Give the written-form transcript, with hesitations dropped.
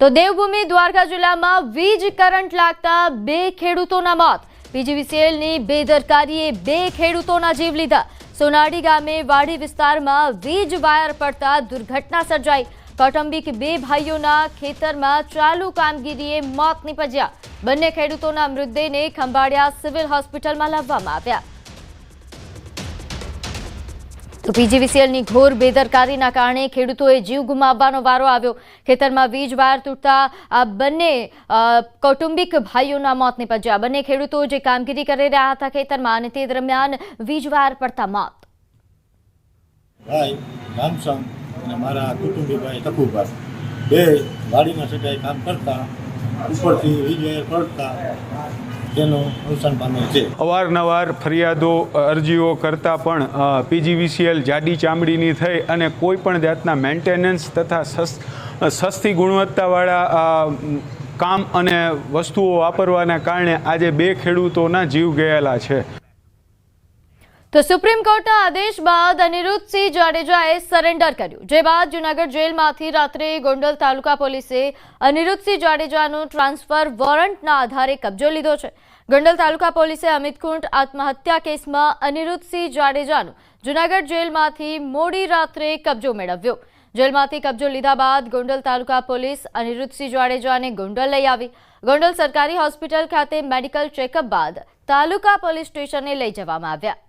તો દેવભૂમિ દ્વારકા જિલ્લામાં વીજ કરંટ લાગતા 2 ખેડૂતોના મોત। પીજીવીસીએલની બેદરકારીએ 2 ખેડૂતોના જીવ લીધા। સોનાડી ગામે વાડી વિસ્તારમાં વીજ વાયર પડતા દુર્ઘટના સર્જાઈ। કૌટુંબિક 2 ભાઈઓના ખેતરમાં ચાલુ કામગીરીએ મોત નીપજ્યા। બંને ખેડૂતોના મૃતદેહને ખંભાળિયા સિવિલ હોસ્પિટલમાં લાવવામાં આવ્યા। તો પીજીવીસીએલની ઘોર બેદરકારીના કારણે ખેડૂતોએ જીવ ગુમાવવાનો વારો આવ્યો। ખેતરમાં વીજ વાયર તૂટતા આ બંને કૌટુંબિક ભાઈઓના મોત નીપજ્યા। બંને ખેડૂતો જે કામગીરી કરી રહ્યા હતા ખેતરમાં અને તે દરમિયાન વીજ વાયર પડતા મોત। ભાઈ રામસંગ અને મારા કુટુંબી ભાઈ તકુભાઈ બે વાડીમાં સટાઈ કામ કરતા ઉપરથી વીજ વાયર પડતા તેનું નુકસાન પામેલ છે। અવારનવાર ફરિયાદો અરજીઓ કરતાં પણ પીજીવીસીએલ જાડી ચામડીની થઈ અને કોઈ પણ જાતના મેન્ટેનન્સ તથા સસ્તી ગુણવત્તાવાળા કામ અને વસ્તુઓ વાપરવાના કારણે આજે 2 ખેડૂતોના જીવ ગયેલા છે। તો સુપ્રીમ કોર્ટના આદેશ બાદ અનિરુદ્ધસિંહ જાડેજાએ સરેન્ડર કર્યું, જે બાદ જૂનાગઢ જેલમાંથી રાત્રે ગોંડલ તાલુકા પોલીસે અનિરુદ્ધસિંહ જાડેજાનો ટ્રાન્સફર વોરંટના આધારે કબજો લીધો છે। ગોંડલ તાલુકા પોલીસે અમિત કુંટ આત્મહત્યા કેસમાં અનિરુદ્ધસિંહ જાડેજાનો જૂનાગઢ જેલમાંથી મોડી રાત્રે કબજો મેળવ્યો। જેલમાંથી કબજો લીધા બાદ ગોંડલ તાલુકા પોલીસ અનિરુદ્ધસિંહ જાડેજાને ગોંડલ લઈ આવી। ગોંડલ સરકારી હોસ્પિટલ ખાતે મેડિકલ ચેકઅપ બાદ તાલુકા પોલીસ સ્ટેશને લઈ જવામાં આવ્યા।